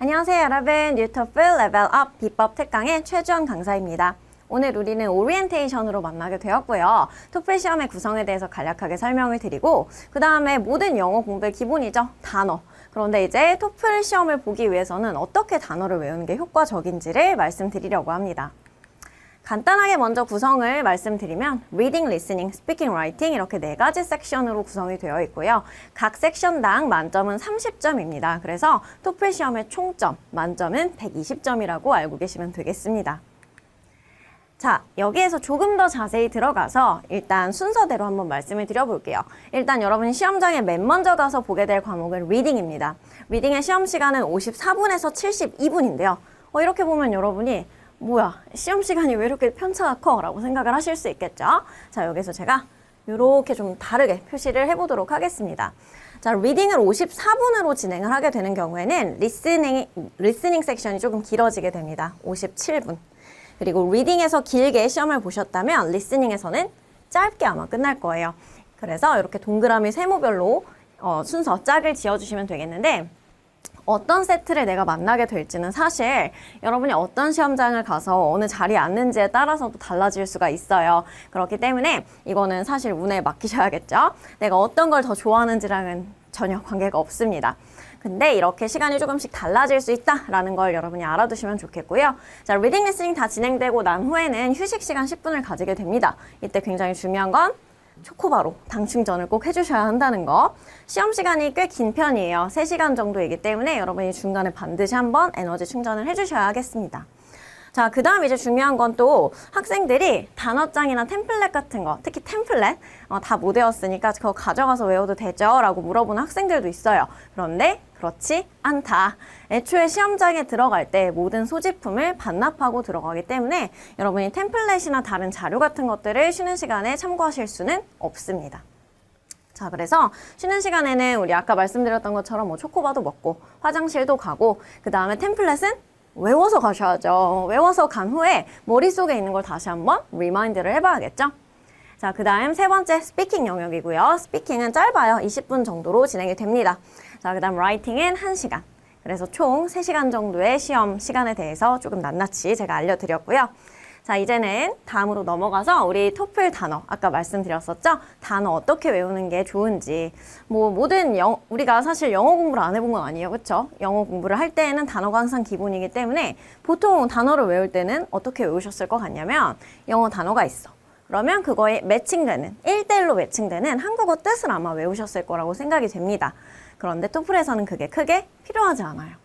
안녕하세요 여러분, 뉴토플 레벨업 비법 특강의 최주원 강사입니다. 오늘 우리는 오리엔테이션으로 만나게 되었고요. 토플 시험의 구성에 대해서 간략하게 설명을 드리고 그 다음에 모든 영어 공부의 기본이죠. 단어. 그런데 이제 토플 시험을 보기 위해서는 어떻게 단어를 외우는 게 효과적인지를 말씀드리려고 합니다. 간단하게 먼저 구성을 말씀드리면 Reading, Listening, Speaking, Writing 이렇게 4가지 섹션으로 구성이 되어 있고요. 각 섹션당 만점은 30점입니다. 그래서 토플 시험의 총점, 만점은 120점이라고 알고 계시면 되겠습니다. 자, 여기에서 조금 더 자세히 들어가서 일단 순서대로 한번 말씀을 드려볼게요. 일단 여러분이 시험장에 맨 먼저 가서 보게 될 과목은 리딩입니다. 리딩의 시험 시간은 54분에서 72분인데요. 이렇게 보면 여러분이 뭐야, 시험 시간이 왜 이렇게 편차가 커? 라고 생각을 하실 수 있겠죠? 자, 여기서 제가 이렇게 좀 다르게 표시를 해보도록 하겠습니다. 자, 리딩을 54분으로 진행을 하게 되는 경우에는 리스닝 섹션이 조금 길어지게 됩니다. 57분. 그리고 리딩에서 길게 시험을 보셨다면 리스닝에서는 짧게 아마 끝날 거예요. 그래서 이렇게 동그라미 세모별로 순서 짝을 지어주시면 되겠는데 어떤 세트를 내가 만나게 될지는 사실 여러분이 어떤 시험장을 가서 어느 자리에 앉는지에 따라서도 달라질 수가 있어요. 그렇기 때문에 이거는 사실 운에 맡기셔야겠죠. 내가 어떤 걸 더 좋아하는지랑은 전혀 관계가 없습니다. 근데 이렇게 시간이 조금씩 달라질 수 있다라는 걸 여러분이 알아두시면 좋겠고요. 자, 리딩 리스닝 다 진행되고 난 후에는 휴식 시간 10분을 가지게 됩니다. 이때 굉장히 중요한 건 초코바로 당 충전을 꼭 해주셔야 한다는 거. 시험 시간이 꽤 긴 편이에요. 3시간 정도이기 때문에 여러분이 중간에 반드시 한번 에너지 충전을 해주셔야 하겠습니다. 자, 그 다음 이제 중요한 건 또 학생들이 단어장이나 템플릿 같은 거, 특히 템플릿 다 못 외웠으니까 그거 가져가서 외워도 되죠? 라고 물어보는 학생들도 있어요. 그런데 그렇지 않다. 애초에 시험장에 들어갈 때 모든 소지품을 반납하고 들어가기 때문에 여러분이 템플릿이나 다른 자료 같은 것들을 쉬는 시간에 참고하실 수는 없습니다. 자, 그래서 쉬는 시간에는 우리 아까 말씀드렸던 것처럼 뭐 초코바도 먹고 화장실도 가고 그 다음에 템플릿은 외워서 가셔야죠. 외워서 간 후에 머릿속에 있는 걸 다시 한번 리마인드를 해봐야겠죠? 자, 그 다음 세 번째 스피킹 영역이고요. 스피킹은 짧아요. 20분 정도로 진행이 됩니다. 자, 그 다음 라이팅은 1시간. 그래서 총 3시간 정도의 시험 시간에 대해서 조금 낱낱이 제가 알려드렸고요. 자, 이제는 다음으로 넘어가서 우리 토플 단어, 아까 말씀드렸었죠? 단어 어떻게 외우는 게 좋은지. 우리가 사실 영어 공부를 안 해본 건 아니에요. 그쵸? 영어 공부를 할 때에는 단어가 항상 기본이기 때문에 보통 단어를 외울 때는 어떻게 외우셨을 것 같냐면 영어 단어가 있어. 그러면 그거에 매칭되는, 1대1로 매칭되는 한국어 뜻을 아마 외우셨을 거라고 생각이 됩니다. 그런데 토플에서는 그게 크게 필요하지 않아요.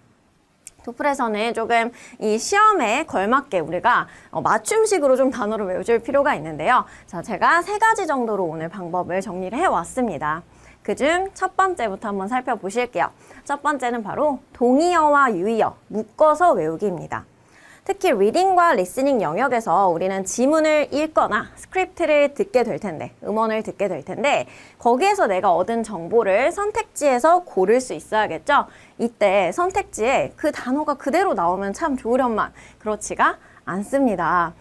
토플에서는 조금 이 시험에 걸맞게 우리가 맞춤식으로 좀 단어를 외워줄 필요가 있는데요. 자, 제가 3가지 정도로 오늘 방법을 정리를 해왔습니다. 그중 첫 번째부터 한번 살펴보실게요. 첫 번째는 바로 동의어와 유의어, 묶어서 외우기입니다. 특히 리딩과 리스닝 영역에서 우리는 지문을 읽거나 스크립트를 듣게 될 텐데, 음원을 듣게 될 텐데 거기에서 내가 얻은 정보를 선택지에서 고를 수 있어야겠죠? 이때 선택지에 그 단어가 그대로 나오면 참 좋으련만 그렇지가 않습니다.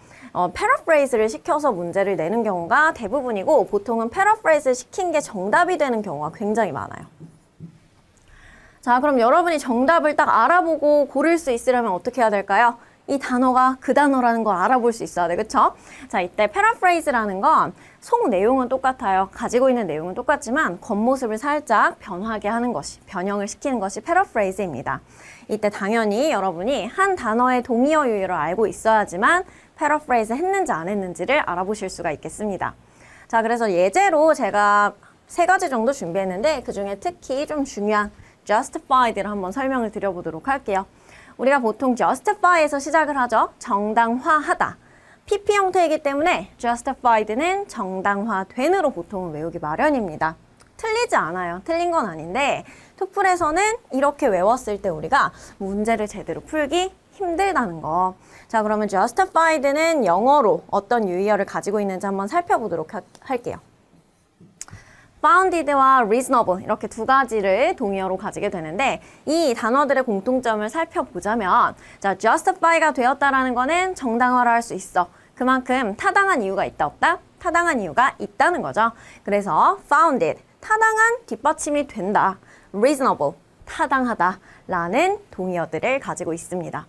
패러프레이즈를 시켜서 문제를 내는 경우가 대부분이고 보통은 패러프레이즈 시킨 게 정답이 되는 경우가 굉장히 많아요. 자, 그럼 여러분이 정답을 딱 알아보고 고를 수 있으려면 어떻게 해야 될까요? 이 단어가 그 단어라는 걸 알아볼 수 있어야 돼, 그쵸? 자, 이때 패러프레이즈라는 건 속 내용은 똑같아요. 가지고 있는 내용은 똑같지만 겉모습을 살짝 변하게 하는 것이, 변형을 시키는 것이 패러프레이즈입니다. 이때 당연히 여러분이 한 단어의 동의어 유의어를 알고 있어야지만 패러프레이즈 했는지 안 했는지를 알아보실 수가 있겠습니다. 자, 그래서 예제로 제가 3가지 정도 준비했는데 그중에 특히 좀 중요한 justified를 한번 설명을 드려보도록 할게요. 우리가 보통 justify에서 시작을 하죠. 정당화하다. PP 형태이기 때문에 justified는 정당화된으로 보통은 외우기 마련입니다. 틀리지 않아요. 틀린 건 아닌데 토플에서는 이렇게 외웠을 때 우리가 문제를 제대로 풀기 힘들다는 거. 자, 그러면 justified는 영어로 어떤 유의어를 가지고 있는지 한번 살펴보도록 할게요. founded와 reasonable 이렇게 2가지를 동의어로 가지게 되는데 이 단어들의 공통점을 살펴보자면 자, justify가 되었다라는 거는 정당화를 할 수 있어. 그만큼 타당한 이유가 있다 없다? 타당한 이유가 있다는 거죠. 그래서 founded 타당한 뒷받침이 된다. reasonable 타당하다. 라는 동의어들을 가지고 있습니다.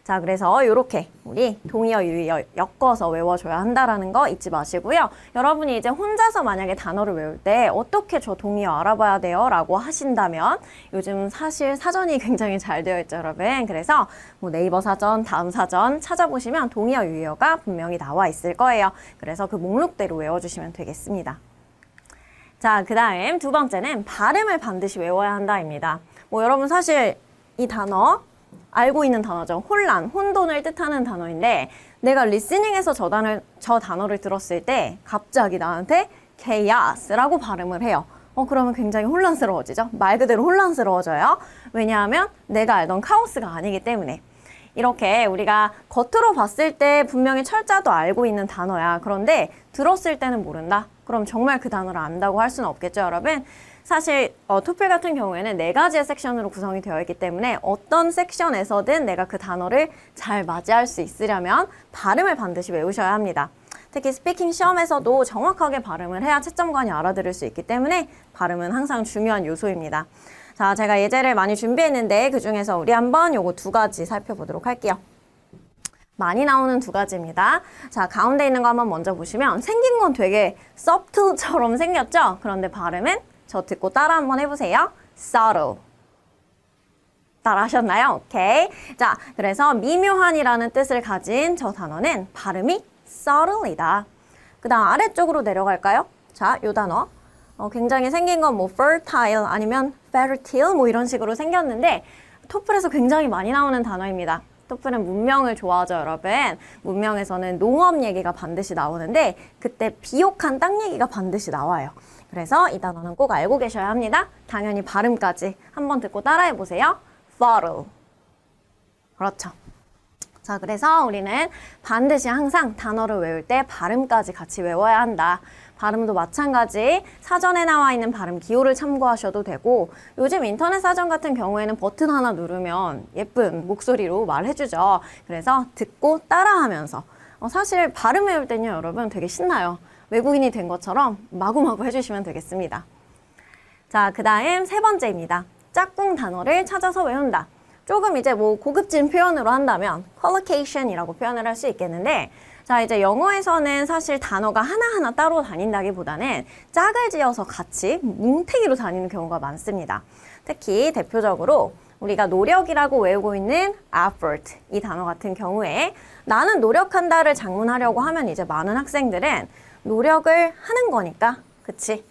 자, 그래서 이렇게 우리 동의어, 유의어 엮어서 외워줘야 한다라는 거 잊지 마시고요. 여러분이 이제 혼자서 만약에 단어를 외울 때 어떻게 저 동의어 알아봐야 돼요? 라고 하신다면 요즘 사실 사전이 굉장히 잘 되어 있죠, 여러분. 그래서 뭐 네이버 사전, 다음 사전 찾아보시면 동의어, 유의어가 분명히 나와 있을 거예요. 그래서 그 목록대로 외워주시면 되겠습니다. 자, 그 다음 두 번째는 발음을 반드시 외워야 한다입니다. 뭐 여러분 사실 이 단어 알고 있는 단어죠. 혼란, 혼돈을 뜻하는 단어인데 내가 리스닝에서 저 단어를 들었을 때 갑자기 나한테 chaos라고 발음을 해요. 그러면 굉장히 혼란스러워지죠. 말 그대로 혼란스러워져요. 왜냐하면 내가 알던 카오스가 아니기 때문에. 이렇게 우리가 겉으로 봤을 때 분명히 철자도 알고 있는 단어야. 그런데 들었을 때는 모른다? 그럼 정말 그 단어를 안다고 할 수는 없겠죠, 여러분? 사실 토플 같은 경우에는 4가지의 섹션으로 구성이 되어 있기 때문에 어떤 섹션에서든 내가 그 단어를 잘 맞이할 수 있으려면 발음을 반드시 외우셔야 합니다. 특히 스피킹 시험에서도 정확하게 발음을 해야 채점관이 알아들을 수 있기 때문에 발음은 항상 중요한 요소입니다. 자, 제가 예제를 많이 준비했는데 그중에서 우리 한번 요거 2가지 살펴보도록 할게요. 많이 나오는 2가지입니다. 자, 가운데 있는 거 한번 먼저 보시면 생긴 건 되게 subtle처럼 생겼죠? 그런데 발음은 저 듣고 따라 한번 해보세요. subtle. 따라 하셨나요? 오케이. 자, 그래서 미묘한이라는 뜻을 가진 저 단어는 발음이 subtle이다. 그 다음 아래쪽으로 내려갈까요? 자, 요 단어. 굉장히 생긴 건 뭐 fertile 아니면 fertile 뭐 이런 식으로 생겼는데 토플에서 굉장히 많이 나오는 단어입니다. 토플은 문명을 좋아하죠, 여러분. 문명에서는 농업 얘기가 반드시 나오는데 그때 비옥한 땅 얘기가 반드시 나와요. 그래서 이 단어는 꼭 알고 계셔야 합니다. 당연히 발음까지 한번 듣고 따라해 보세요. fertile. 그렇죠. 자, 그래서 우리는 반드시 항상 단어를 외울 때 발음까지 같이 외워야 한다. 발음도 마찬가지 사전에 나와 있는 발음 기호를 참고하셔도 되고 요즘 인터넷 사전 같은 경우에는 버튼 하나 누르면 예쁜 목소리로 말해주죠. 그래서 듣고 따라하면서 사실 발음 외울 때는요, 여러분 되게 신나요. 외국인이 된 것처럼 마구마구 해주시면 되겠습니다. 자, 그 다음 3번째입니다. 짝꿍 단어를 찾아서 외운다. 조금 이제 뭐 고급진 표현으로 한다면 collocation이라고 표현을 할 수 있겠는데 자, 이제 영어에서는 사실 단어가 하나하나 따로 다닌다기보다는 짝을 지어서 같이 뭉태기로 다니는 경우가 많습니다. 특히 대표적으로 우리가 노력이라고 외우고 있는 effort 이 단어 같은 경우에 나는 노력한다를 장문하려고 하면 이제 많은 학생들은 노력을 하는 거니까 그치?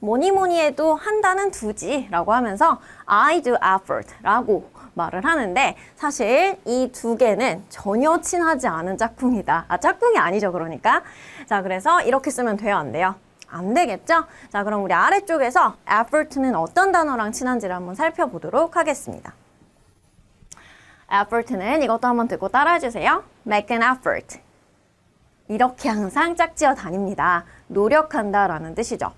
뭐니 해도 한다는 두지 라고 하면서 I do effort 라고 말을 하는데 사실 이 2개는 전혀 친하지 않은 짝꿍이다. 짝꿍이 아니죠, 그러니까. 자, 그래서 이렇게 쓰면 돼요, 안 돼요? 안 되겠죠? 자, 그럼 우리 아래쪽에서 effort는 어떤 단어랑 친한지를 한번 살펴보도록 하겠습니다. effort는 이것도 한번 듣고 따라해주세요. make an effort. 이렇게 항상 짝지어 다닙니다. 노력한다 라는 뜻이죠.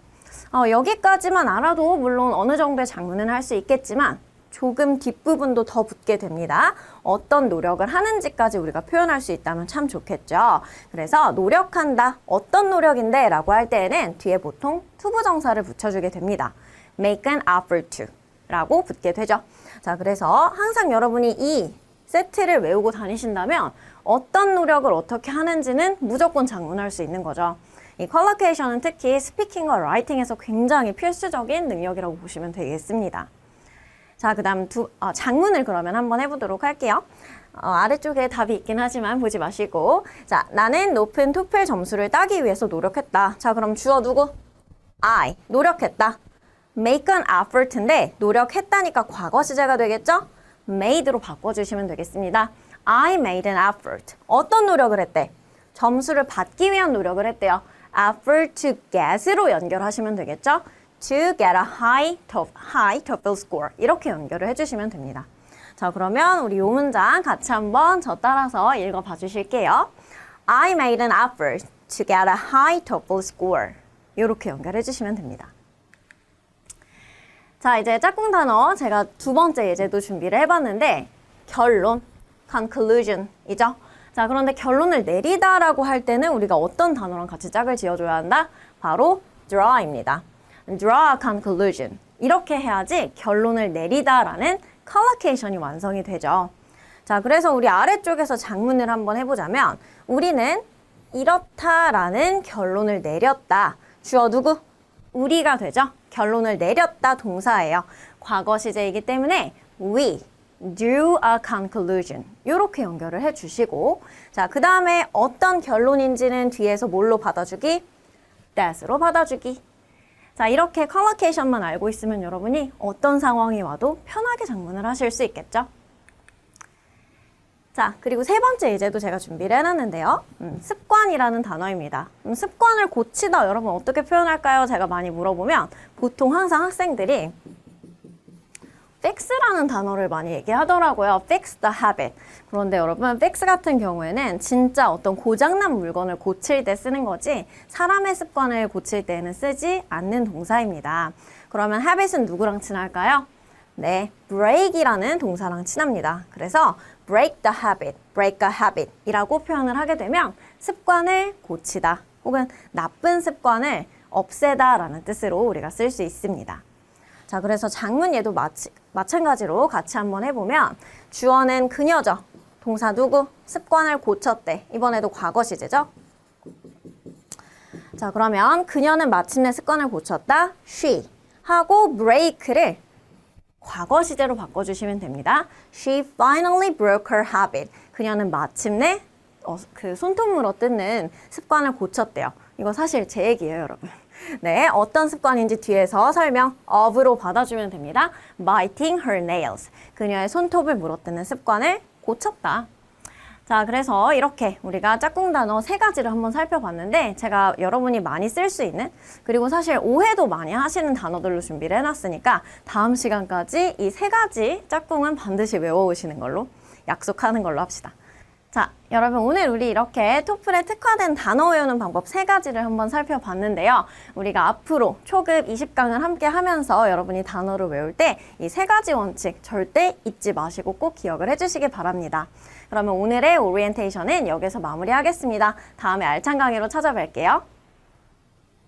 여기까지만 알아도 물론 어느 정도의 장문은 할 수 있겠지만 조금 뒷부분도 더 붙게 됩니다. 어떤 노력을 하는지까지 우리가 표현할 수 있다면 참 좋겠죠. 그래서 노력한다, 어떤 노력인데 라고 할 때에는 뒤에 보통 투부정사를 붙여주게 됩니다. make an effort to 라고 붙게 되죠. 자, 그래서 항상 여러분이 이 세트를 외우고 다니신다면 어떤 노력을 어떻게 하는지는 무조건 장문할 수 있는 거죠. 이 collocation은 특히 스피킹과 라이팅에서 굉장히 필수적인 능력이라고 보시면 되겠습니다. 자, 그 다음 장문을 그러면 한번 해보도록 할게요. 아래쪽에 답이 있긴 하지만 보지 마시고 자, 나는 높은 토플 점수를 따기 위해서 노력했다. 자, 그럼 주어 누구? I. 노력했다. make an effort인데 노력했다니까 과거 시제가 되겠죠? made로 바꿔주시면 되겠습니다. I made an effort. 어떤 노력을 했대? 점수를 받기 위한 노력을 했대요. effort to get으로 연결하시면 되겠죠? to get a high TOEFL score 이렇게 연결을 해주시면 됩니다. 자, 그러면 우리 이 문장 같이 한번 저 따라서 읽어봐 주실게요. I made an effort to get a high TOEFL score 이렇게 연결해 주시면 됩니다. 자, 이제 짝꿍 단어 제가 2번째 예제도 준비를 해봤는데 결론, conclusion이죠. 자, 그런데 결론을 내리다라고 할 때는 우리가 어떤 단어랑 같이 짝을 지어줘야 한다? 바로 draw입니다. draw a conclusion. 이렇게 해야지 결론을 내리다라는 collocation이 완성이 되죠. 자, 그래서 우리 아래쪽에서 작문을 한번 해보자면 우리는 이렇다라는 결론을 내렸다. 주어 누구? 우리가 되죠. 결론을 내렸다 동사예요. 과거 시제이기 때문에 we drew a conclusion. 이렇게 연결을 해주시고 자, 그 다음에 어떤 결론인지는 뒤에서 뭘로 받아주기? that으로 받아주기. 자, 이렇게 collocation만 알고 있으면 여러분이 어떤 상황이 와도 편하게 작문을 하실 수 있겠죠. 자, 그리고 세 번째 예제도 제가 준비를 해놨는데요. 습관이라는 단어입니다. 습관을 고치다 여러분 어떻게 표현할까요? 제가 많이 물어보면 보통 항상 학생들이 fix라는 단어를 많이 얘기하더라고요. fix the habit. 그런데 여러분 fix 같은 경우에는 진짜 어떤 고장난 물건을 고칠 때 쓰는 거지 사람의 습관을 고칠 때는 쓰지 않는 동사입니다. 그러면 habit은 누구랑 친할까요? 네, break이라는 동사랑 친합니다. 그래서 break the habit, break a habit 이라고 표현을 하게 되면 습관을 고치다 혹은 나쁜 습관을 없애다 라는 뜻으로 우리가 쓸 수 있습니다. 자, 그래서 작문 얘도 마찬가지로 같이 한번 해보면 주어는 그녀죠. 동사 누구? 습관을 고쳤대. 이번에도 과거 시제죠. 자, 그러면 그녀는 마침내 습관을 고쳤다. she 하고 break를 과거 시제로 바꿔주시면 됩니다. She finally broke her habit. 그녀는 마침내 그 손톱 물어 뜯는 습관을 고쳤대요. 이거 사실 제 얘기예요, 여러분. 네, 어떤 습관인지 뒤에서 설명 of로 받아주면 됩니다. biting her nails. 그녀의 손톱을 물어뜯는 습관을 고쳤다. 자, 그래서 이렇게 우리가 짝꿍 단어 세 가지를 한번 살펴봤는데 제가 여러분이 많이 쓸 수 있는 그리고 사실 오해도 많이 하시는 단어들로 준비를 해놨으니까 다음 시간까지 이 세 가지 짝꿍은 반드시 외워오시는 걸로 약속하는 걸로 합시다. 자, 여러분 오늘 우리 이렇게 토플에 특화된 단어 외우는 방법 세 가지를 한번 살펴봤는데요. 우리가 앞으로 초급 20강을 함께 하면서 여러분이 단어를 외울 때 이 세 가지 원칙 절대 잊지 마시고 꼭 기억을 해주시기 바랍니다. 그러면 오늘의 오리엔테이션은 여기서 마무리하겠습니다. 다음에 알찬 강의로 찾아뵐게요.